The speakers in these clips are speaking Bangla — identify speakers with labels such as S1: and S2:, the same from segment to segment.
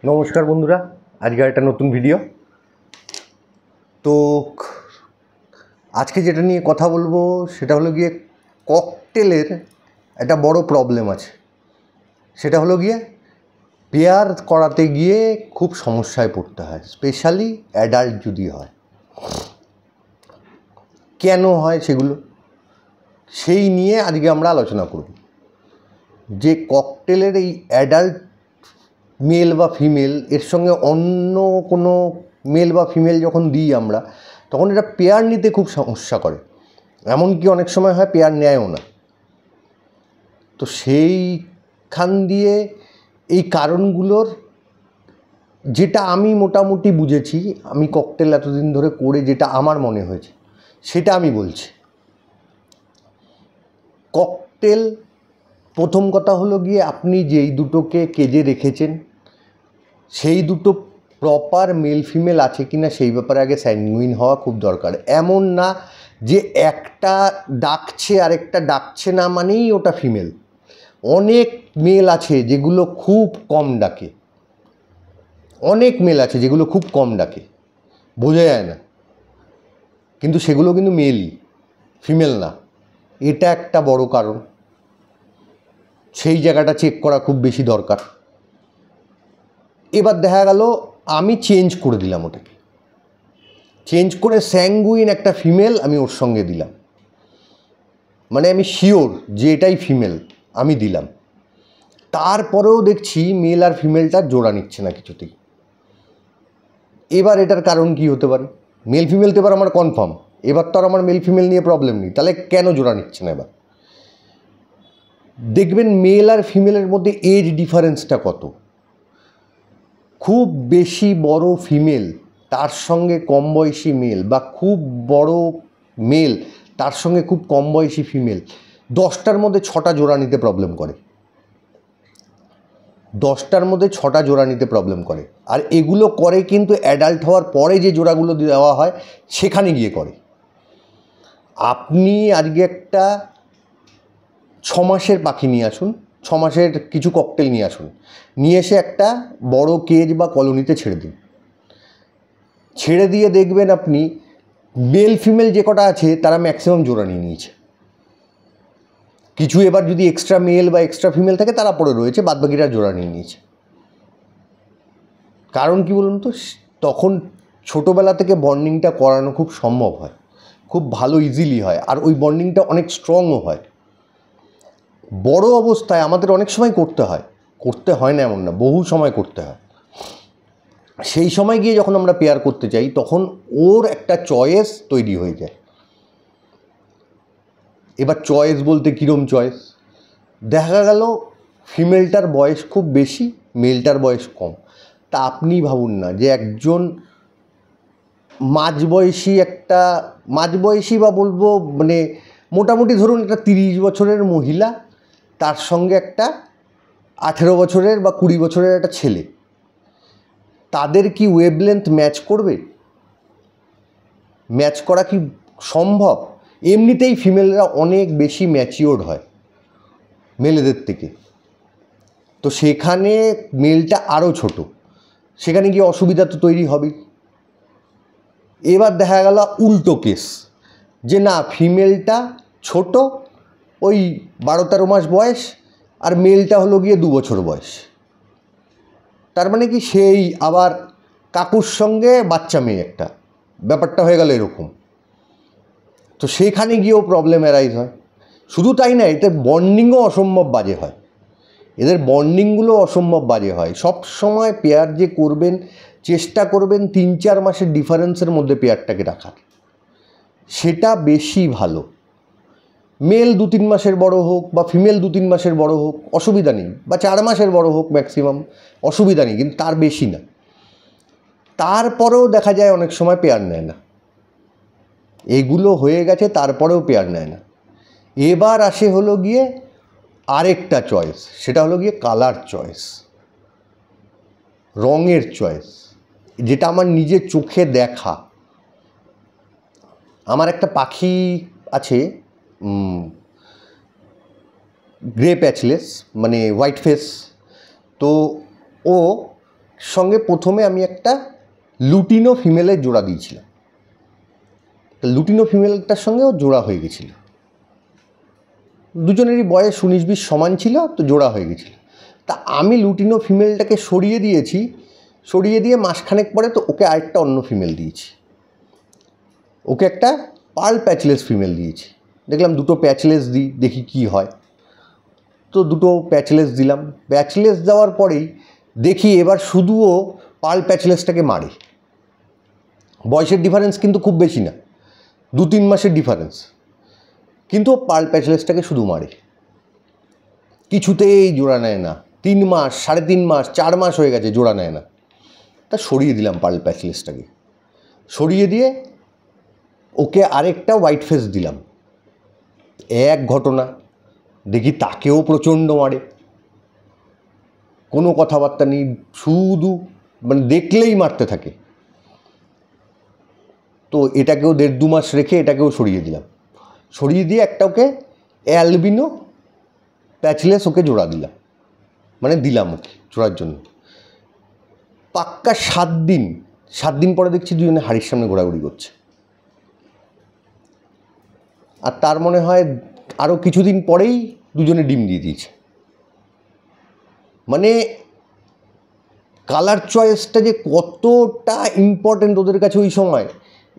S1: নমস্কার বন্ধুরা, আজকে একটা নতুন ভিডিও। তো আজকে যেটা নিয়ে কথা বলবো সেটা হলো গিয়ে ককটেলের একটা বড় প্রবলেম আছে। সেটা হলো গিয়ে পেয়ার করাতে গিয়ে খুব সমস্যায় পড়তে হয়, স্পেশালি অ্যাডাল্ট যদি হয়। কেন হয় সেগুলো সেই নিয়ে আজকে আমরা আলোচনা করব। যে ককটেলের এই অ্যাডাল্ট মেল বা ফিমেল এর সঙ্গে অন্য কোনো মেল বা ফিমেল যখন দিই আমরা, তখন এটা পেয়ার নিতে খুব সমস্যা করে, এমনকি অনেক সময় হয় পেয়ার নেয়ও না। তো সেইখান দিয়ে এই কারণগুলোর যেটা আমি মোটামুটি বুঝেছি, আমি ককটেল এতদিন ধরে করে যেটা আমার মনে হয়েছে সেটা আমি বলছি। ককটেল প্রথম কথা হলো গিয়ে আপনি যেই দুটোকে কেজে রেখেছেন সেই দুটো প্রপার মেল ফিমেল আছে কি না সেই ব্যাপারে আগে স্যাঙ্গুইন হওয়া খুব দরকার। এমন না যে একটা ডাকছে আরেকটা ডাকছে না মানেই ওটা ফিমেল। অনেক মেল আছে যেগুলো খুব কম ডাকে, অনেক মেল আছে যেগুলো খুব কম ডাকে, বোঝা যায় না, কিন্তু সেগুলো কিন্তু মেলই, ফিমেল না। এটা একটা বড় কারণ, সেই জায়গাটা চেক করা খুব বেশি দরকার। এবার দেখা গেল আমি চেঞ্জ করে দিলাম, ওটাকে চেঞ্জ করে স্যাঙ্গুইন একটা ফিমেল আমি ওর সঙ্গে দিলাম, মানে আমি শিওর যে এটাই ফিমেল আমি দিলাম। তারপরেও দেখছি মেল আর ফিমেলটা জোড়া নিচ্ছে না কিছুতেই। এবার এটার কারণ কি হতে পারে? মেল ফিমেল তো এবার আমার কনফার্ম, এবার তো আর আমার মেল ফিমেল নিয়ে প্রবলেম নেই, তাহলে কেন জোড়া নিচ্ছে না? এবার দেখবেন মেল আর ফিমেলের মধ্যে এজ ডিফারেন্সটা কত। খুব বেশি বড় ফিমেল তার সঙ্গে কম বয়সী মেল, বা খুব বড় মেল তার সঙ্গে খুব কম বয়সী ফিমেল, 10টার মধ্যে 6টা জোড়া নিতে প্রবলেম করে, 10টার মধ্যে 6টা জোড়া নিতে প্রবলেম করে। আর এগুলো করে কিন্তু অ্যাডাল্ট হওয়ার পরে যে জোড়াগুলো দেওয়া হয় সেখানে গিয়ে করে। আপনি আজকে একটা 6 মাসের পাখি নিয়ে আসুন, 6 মাসের কিছু ককটেল নিয়ে আসুন, নিয়ে এসে একটা বড় কেজ বা কলোনিতে ছেড়ে দিন। ছেড়ে দিয়ে দেখবেন আপনি মেল ফিমেল যে কটা আছে তারা ম্যাক্সিমাম জোড়া নিয়ে নিয়েছে। কিছু এবার যদি এক্সট্রা মেল বা এক্সট্রা ফিমেল থাকে তারা পড়ে রয়েছে, বাদবাকিরা জোড়া নিয়ে নিয়েছে। কারণ কি বলুন তো, তখন ছোটোবেলা থেকে বন্ডিংটা করানো খুব সম্ভব হয়, খুব ভালো ইজিলি হয়, আর ওই বন্ডিংটা অনেক স্ট্রংও হয়। বড় অবস্থায় আমাদের অনেক সময় করতে হয়, করতে হয় না এমন না, বহু সময় করতে হয়। সেই সময় গিয়ে যখন আমরা পেয়ার করতে চাই তখন ওর একটা চয়েস তৈরি হয়ে যায়। এবার চয়েস বলতে কীরম চয়েস? দেখা গেল ফিমেলটার বয়স খুব বেশি, মেলটার বয়স কম। তা আপনি ভাবুন না যে একজন মাঝবয়সী বা বলবো মানে মোটামুটি ধরুন একটা 30 বছরের মহিলা, তার সঙ্গে একটা 18 বছরের বা 20 বছরের একটা ছেলে, তাদের কি ওয়েভলেন্থ ম্যাচ করবে? ম্যাচ করা কি সম্ভব? এমনিতেই ফিমেলরা অনেক বেশি ম্যাচিওর্ড হয় মেলেদের থেকে, তো সেখানে মেলটা আরও ছোট, সেখানে গিয়ে অসুবিধা তো তৈরি হবেই। এবার দেখা গেল উল্টো কেস, যে না ফিমেলটা ছোট, ওই 12-13 মাস বয়স, আর মেলটা হলো গিয়ে 2 বছর বয়স। তার মানে কি সেই আবার কাকুর সঙ্গে বাচ্চা মেয়ে একটা, ব্যাপারটা হয়ে গেল এরকম। তো সেখানে গিয়েও প্রবলেম অ্যারাইজ হয়। শুধু তাই না, এতে বন্ডিংও অসম্ভব বাজে হয়, এদের বন্ডিংগুলো অসম্ভব বাজে হয়। সব সময় পেয়ার যে করবেন চেষ্টা করবেন 3-4 মাসের ডিফারেন্সের মধ্যে পেয়ারটাকে রাখার, সেটা বেশি ভালো। মেল 2-3 মাসের বড় হোক বা ফিমেল 2-3 মাসের বড় হোক অসুবিধা নেই, বা 4 মাসের বড় হোক ম্যাক্সিমাম, অসুবিধা নেই, কিন্তু তার বেশি না। তারপরেও দেখা যায় অনেক সময় পেয়ার নেয় না, এগুলো হয়ে গেছে তারপরেও পেয়ার নেয় না। এবার আসে হলো গিয়ে আরেকটা চয়েস, সেটা হলো গিয়ে কালার চয়েস, রঙের চয়েস, যেটা আমার নিজের চোখে দেখা। আমার একটা পাখি আছে গ্রে প্যাচলেস, মানে হোয়াইট ফেস। তো ও সঙ্গে প্রথমে আমি একটা লুটিনো ফিমেলের জোড়া দিয়েছিলাম। লুটিনো ফিমেলটার সঙ্গেও জোড়া হয়ে গেছিল, দুজনেরই বয়স 19-20 সমান ছিল, তো জোড়া হয়ে গেছিল। তা আমি লুটিনো ফিমেলটাকে সরিয়ে দিয়েছি, সরিয়ে দিয়ে মাসখানেক পরে তো ওকে আরেকটা অন্য ফিমেল দিয়েছি, ওকে একটা পার্ল প্যাচলেস ফিমেল দিয়েছি। দেখলাম দুটো প্যাচলেস দিই, দেখি কি হয়। তো দুটো প্যাচলেস দিলাম, প্যাচলেস দেওয়ার পরেই দেখি এবার শুধুও পার্ল প্যাচলেসটাকে মারে। বয়সের ডিফারেন্স কিন্তু খুব বেশি না, 2-3 মাসের ডিফারেন্স, কিন্তু পার্ল প্যাচলেসটাকে শুধু মারে, কিছুতেই জোড়া নেয় না। 3 মাস, 3.5 মাস, 4 মাস হয়ে গেছে, জোড়া নেয় না। তা সরিয়ে দিলাম পার্ল প্যাচলেসটাকে, সরিয়ে দিয়ে ওকে আরেকটা হোয়াইট ফেস দিলাম। এক ঘটনা, দেখি তাকেও প্রচণ্ড মারে, কোনো কথাবার্তা নেই, শুধু মানে দেখলেই মারতে থাকে। তো এটাকেও 1.5-2 মাস রেখে এটাকেও সরিয়ে দিলাম, সরিয়ে দিয়ে একটা ওকে অ্যালবিনো প্যাচলেস ওকে জোড়া দিলাম, মানে দিলাম ওকে জোড়ার জন্য। পাক্কা 7 দিন পরে দেখছি দুজনে হাড়ির সামনে ঘোরাঘুরি করছে। আর তার মনে হয় আরও কিছুদিন পরেই দুজনে ডিম দিয়ে দিয়েছে। মানে কালার চয়েসটা যে কতটা ইম্পর্টেন্ট ওদের কাছে ওই সময়,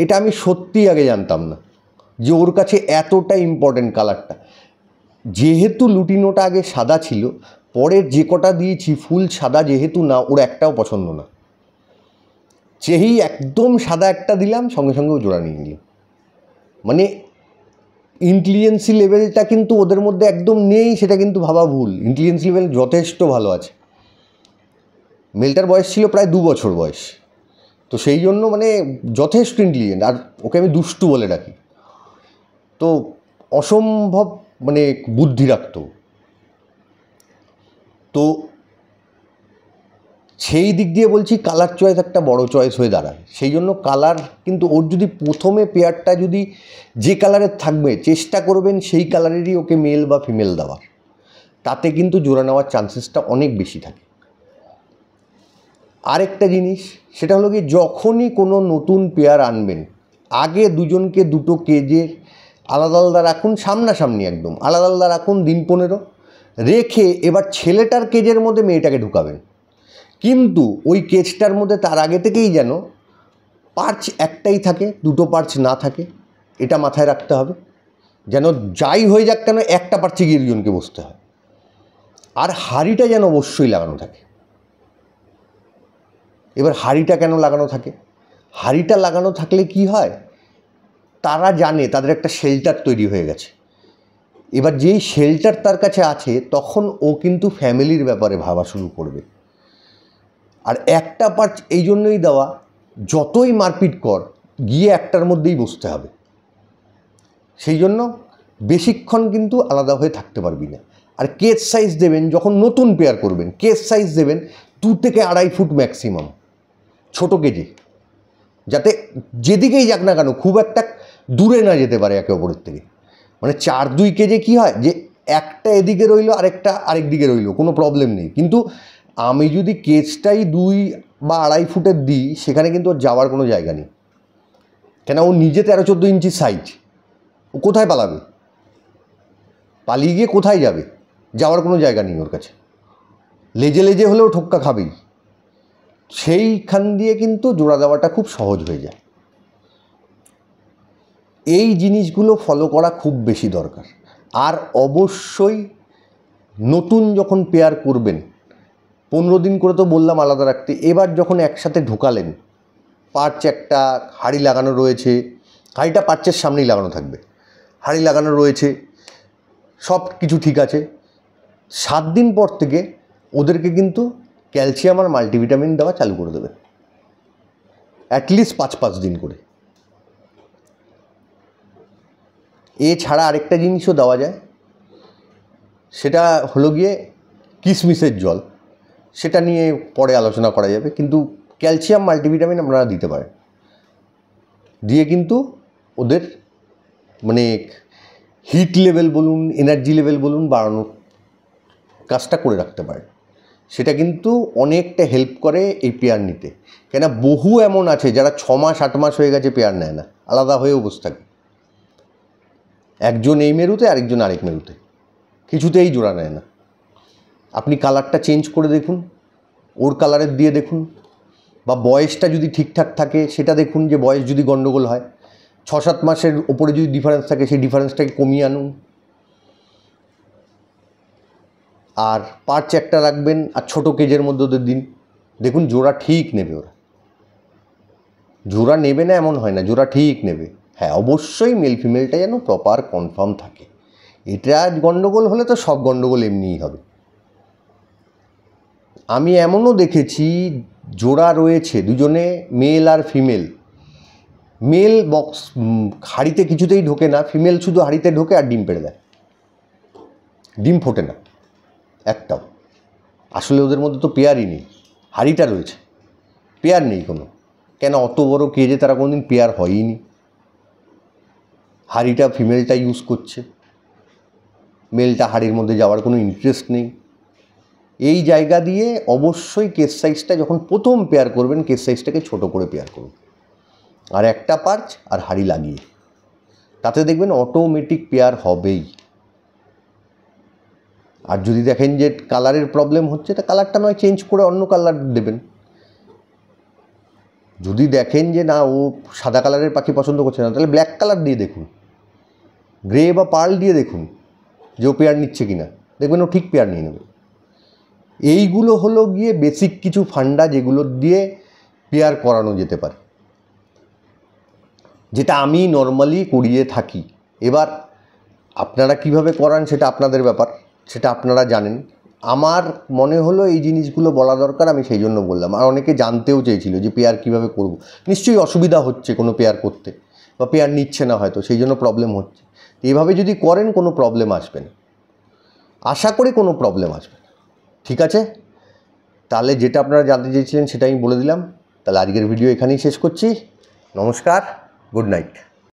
S1: এটা আমি সত্যিই আগে জানতাম না যে ওর কাছে এতটা ইম্পর্টেন্ট কালারটা। যেহেতু লুটিনোটা আগে সাদা ছিল, পরের যে কটা দিয়েছি ফুল সাদা যেহেতু না, ওর একটাও পছন্দ না। যেই একদম সাদা একটা দিলাম, সঙ্গে সঙ্গে ও জোড়া নিয়ে নিল। মানে ইন্টেলিজেন্সি লেভেলটা কিন্তু ওদের মধ্যে একদম নেই, সেটা কিন্তু ভাবা ভুল। ইন্টেলিজেন্সি লেভেল যথেষ্ট ভালো আছে। মেলটার বয়স ছিল প্রায় 2 বছর বয়স, তো সেই জন্য মানে যথেষ্ট ইন্টেলিজেন্ট। আর ওকে আমি দুষ্টু বলে ডাকি। তো অসম্ভব মানে বুদ্ধি রাখত। তো সেই দিক দিয়ে বলছি কালার চয়েস একটা বড় চয়েস হয়ে দাঁড়ায়। সেই জন্য কালার কিন্তু ওর যদি প্রথমে পেয়ারটা যদি যে কালারের থাকবে, চেষ্টা করবেন সেই কালারেরই ওকে মেল বা ফিমেল দেওয়ার, তাতে কিন্তু জোড়া নেওয়ার চান্সেসটা অনেক বেশি থাকে। আরেকটা জিনিস, সেটা হলো কি, যখনই কোনো নতুন পেয়ার আনবেন, আগে দুজনকে দুটো কেজের আলাদা আলাদা রাখুন, সামনাসামনি একদম আলাদা আলাদা রাখুন 15 দিন রেখে এবার ছেলেটার কেজের মধ্যে মেয়েটাকে ঢুকাবেন। কিন্তু ওই কেজটার মধ্যে তার আগে থেকেই যেন পার্চ একটাই থাকে, দুটো পার্চ না থাকে, এটা মাথায় রাখতে হবে। যেন যাই হয়ে যাক কেন একটা পার্চে গিয়ে দুজনকে বসতে হয়। আর হাঁড়িটা যেন অবশ্যই লাগানো থাকে। এবার হাঁড়িটা কেন লাগানো থাকে? হাঁড়িটা লাগানো থাকলে কি হয়, তারা জানে তাদের একটা শেল্টার তৈরি হয়ে গেছে। এবার যেই শেল্টার তার কাছে আছে, তখন ও কিন্তু ফ্যামিলির ব্যাপারে ভাবা শুরু করবে। আর একটা পার্ট এই জন্যই দেওয়া, যতই মারপিট কর গিয়ে একটার মধ্যেই বসতে হবে। সেই জন্য বেশিক্ষণ কিন্তু আলাদা হয়ে থাকতে পারবি না। আর কেজ সাইজ দেবেন যখন নতুন পেয়ার করবেন, কেজ সাইজ দেবেন 2 থেকে 2.5 ফুট ম্যাক্সিমাম, ছোটো কেজে, যাতে যেদিকেই যাক না কেন খুব একটা দূরে না যেতে পারে একে অপরের থেকে। মানে 4-2 কেজে কী হয় যে একটা এদিকে রইলো আরেকটা আরেক দিকে রইলো, কোনো প্রবলেম নেই। কিন্তু আমি যদি কেজটাই 2 বা 2.5 ফুটের দিই, সেখানে কিন্তু ওর যাওয়ার কোনো জায়গা নেই। কেন, ও নিজে 13-14 ইঞ্চি সাইজ, ও কোথায় পালাবে? পালিয়ে গিয়ে কোথায় যাবে? যাওয়ার কোনো জায়গা নেই ওর কাছে। লেজে লেজে হলেও ঠোক্কা খাবেই। সেইখান দিয়ে কিন্তু জোড়া দেওয়াটা খুব সহজ হয়ে যায়। এই জিনিসগুলো ফলো করা খুব বেশি দরকার। আর অবশ্যই নতুন যখন পেয়ার করবেন, 15 দিন করে তো বললাম আলাদা রাখতে। এবার যখন একসাথে ঢোকালেন, পার্চ একটা হাঁড়ি লাগানো রয়েছে, হাঁড়িটা পার্চের সামনেই লাগানো থাকবে, হাঁড়ি লাগানো রয়েছে, সব কিছু ঠিক আছে। 7 দিন পর থেকে ওদেরকে কিন্তু ক্যালসিয়াম আর মাল্টিভিটামিন দেওয়া চালু করে দেবে, অ্যাটলিস্ট 5-5 দিন করে। এছাড়া আরেকটা জিনিসও দেওয়া যায়, সেটা হলো গিয়ে কিশমিশের জল। সেটা নিয়ে পরে আলোচনা করা যাবে, কিন্তু ক্যালসিয়াম মাল্টিভিটামিন আপনারা দিতে পারেন। দিয়ে কিন্তু ওদের মানে হিট লেভেল বলুন, এনার্জি লেভেল বলুন, বাড়ানোর কাজটা করে রাখতে পারেন। সেটা কিন্তু অনেকটা হেল্প করে এই পেয়ার নিতে। কেন বহু এমন আছে যারা 6 মাস 8 মাস হয়ে গেছে পেয়ার নেয় না, আলাদা হয়েও বসে থাকে, একজন এই মেরুতে আরেকজন আরেক মেরুতে, কিছুতেই জোড়া নেয় না। আপনি কালারটা চেঞ্জ করে দেখুন, ওর কালারের দিয়ে দেখুন, বা বয়সটা যদি ঠিকঠাক থাকে সেটা দেখুন, যে বয়স যদি গণ্ডগোল হয় 6-7 মাসের ওপরে যদি ডিফারেন্স থাকে সেই ডিফারেন্সটাকে কমিয়ে আনুন। আর পার্চ একটা রাখবেন আর ছোটো কেজের মধ্যে ওদের দিন, দেখুন জোড়া ঠিক নেবে ওরা। জোড়া নেবে না এমন হয় না, জোড়া ঠিক নেবে। হ্যাঁ, অবশ্যই মেল ফিমেলটা যেন প্রপার কনফার্ম থাকে। এটা গণ্ডগোল হলে তো সব গণ্ডগোল এমনিই হবে। আমি এমনও দেখেছি জোড়া রয়েছে দুজনে মেল আর ফিমেল, মেল বক্স হাঁড়িতে কিছুতেই ঢোকে না, ফিমেল শুধু হাঁড়িতে ঢোকে আর ডিম পেড়ে দেয়, ডিম ফোটে না একটাও। আসলে ওদের মধ্যে তো পেয়ারই নেই, হাঁড়িটা রয়েছে, পেয়ার নেই কোনো। কেন অত বড় কেজে তারা কোনোদিন পেয়ার হয়ই নি, হাঁড়িটা ফিমেলটা ইউজ করছে, মেলটা হাঁড়ির মধ্যে যাওয়ার কোনো ইন্টারেস্ট নেই। এই জায়গা দিয়ে অবশ্যই কেস সাইজটা যখন প্রথম পেয়ার করবেন, কেস সাইজটাকে ছোটো করে পেয়ার করুন, আর একটা পার্চ আর হাঁড়ি লাগিয়ে, তাতে দেখবেন অটোমেটিক পেয়ার হবেই। আর যদি দেখেন যে কালারের প্রবলেম হচ্ছে, তা কালারটা নয় চেঞ্জ করে অন্য কালার দেবেন। যদি দেখেন যে না ও সাদা কালারের পাখি পছন্দ করছে না, তাহলে ব্ল্যাক কালার দিয়ে দেখুন, গ্রে বা পার্ল দিয়ে দেখুন যে ও পেয়ার নিচ্ছে কি না, দেখবেন ও ঠিক পেয়ার নিয়ে নেবে। এইগুলো হলো গিয়ে বেসিক কিছু ফান্ডা যেগুলো দিয়ে পেয়ার করানো যেতে পারে, যেটা আমি নর্মালি করিয়ে থাকি। এবার আপনারা কিভাবে করান সেটা আপনাদের ব্যাপার, সেটা আপনারা জানেন। আমার মনে হলো এই জিনিসগুলো বলা দরকার, আমি সেই জন্য বললাম। আর অনেকে জানতেও চেয়েছিল যে পেয়ার কীভাবে করব। নিশ্চয়ই অসুবিধা হচ্ছে কোনো পেয়ার করতে, বা পেয়ার নিচ্ছে না হয়তো, সেই জন্য প্রবলেম হচ্ছে। এইভাবে যদি করেন কোনো প্রবলেম আসবে না, আশা করি কোনো প্রবলেম আসবে না। ঠিক আছে, তাহলে যেটা আপনারা জানতে চেয়েছিলেন সেটা আমি বলে দিলাম। তাহলে আজকের ভিডিও এখানেই শেষ করছি। নমস্কার, গুড নাইট।